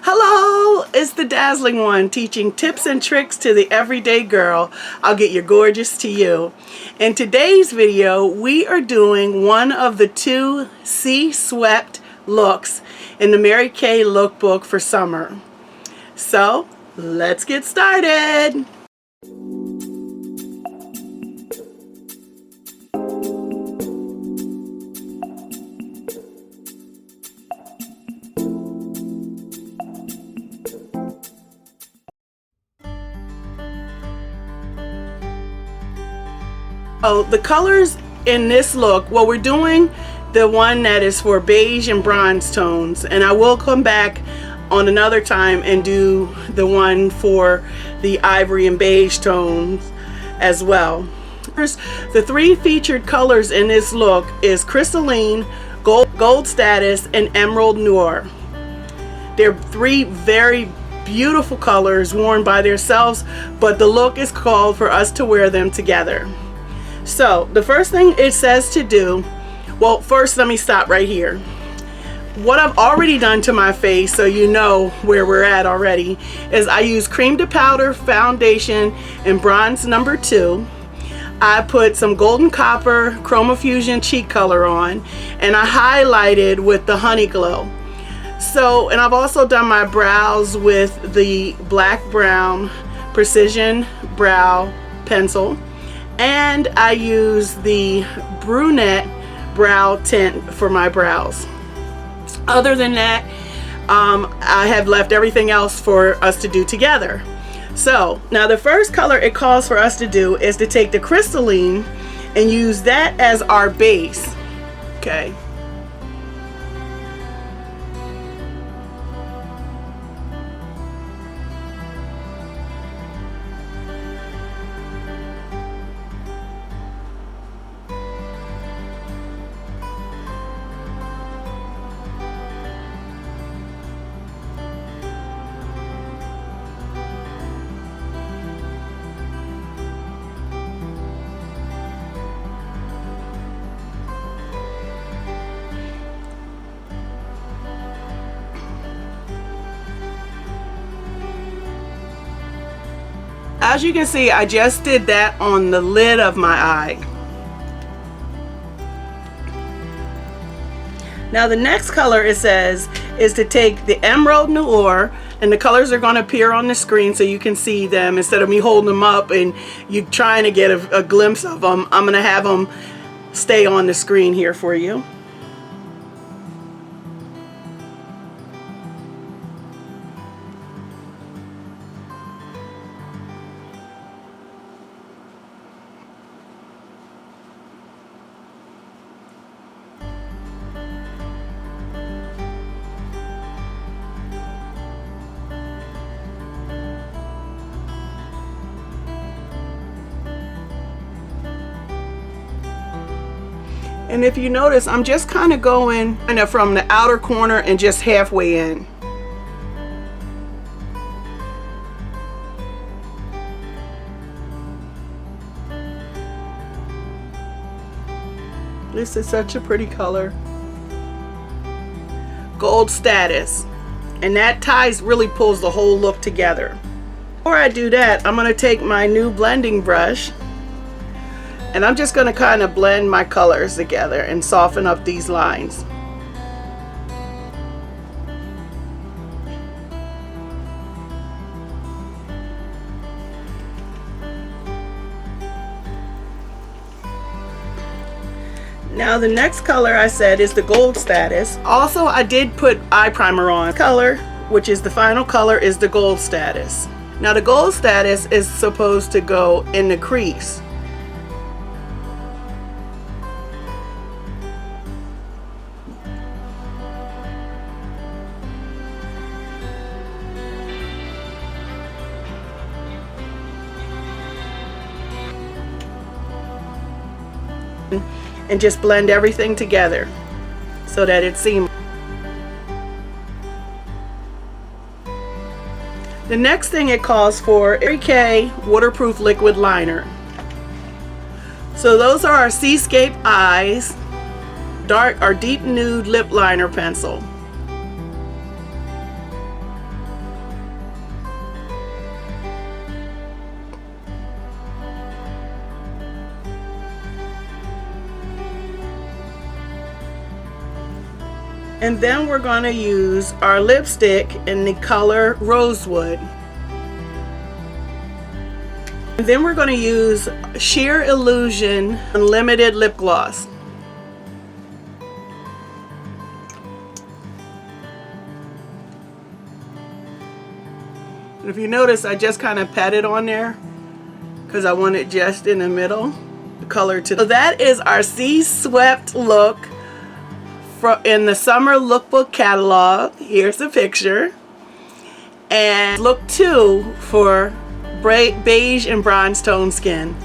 Hello, it's the Dazzling One, teaching tips and tricks to the everyday girl. I'll get your gorgeous to you. In today's video, we are doing one of the 2 Sea Swept looks in the Mary Kay lookbook for summer. So, let's get started. Oh, the colors in this look, well, we're doing the one that is for beige and bronze tones, and I will come back on another time and do the one for the ivory and beige tones as well. The 3 featured colors in this look is crystalline, gold status, and emerald noir. They're 3 very beautiful colors worn by themselves, but the look is called for us to wear them together. So the first thing it says to do, well, first let me stop right here. What I've already done to my face, so you know where we're at already, is I use cream to powder foundation in bronze number 2. I put some golden copper chroma fusion cheek color on, and I highlighted with the honey glow. So, and I've also done my brows with the black brown precision brow pencil. And I use the brunette brow tint for my brows. Other than that, I have left everything else for us to do together. So now the first color it calls for us to do is to take the crystalline and use that as our base. Okay. As you can see, I just did that on the lid of my eye. Now the next color it says is to take the emerald noir, and the colors are going to appear on the screen so you can see them instead of me holding them up and you trying to get a glimpse of them. I'm going to have them stay on the screen here for you. And if you notice, I'm just kind of going from the outer corner and just halfway in. This is such a pretty color. Gold status. And that really pulls the whole look together. Before I do that, I'm going to take my new blending brush, and I'm just going to kind of blend my colors together and soften up these lines. Now the next color I said is the gold status. Also, I did put eye primer on. Color, which is the final color, is the gold status. Now the gold status is supposed to go in the crease. And just blend everything together so that it seems. The next thing it calls for, Mary Kay waterproof liquid liner. So those are our Seascape eyes, dark or deep nude lip liner pencil. And then we're going to use our lipstick in the color Rosewood. And then we're going to use Sheer Illusion Unlimited Lip Gloss. And if you notice, I just kind of pat it on there because I want it just in the middle, the color to. So that is our Sea Swept look in the Summer Lookbook catalog. Here's the picture. And look 2 for beige and bronze tone skin.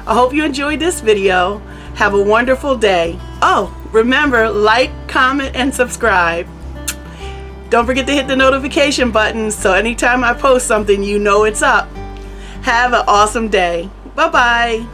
I hope you enjoyed this video. Have a wonderful day. Oh, remember, like, comment, and subscribe. Don't forget to hit the notification button so anytime I post something, you know it's up. Have an awesome day. Bye-bye.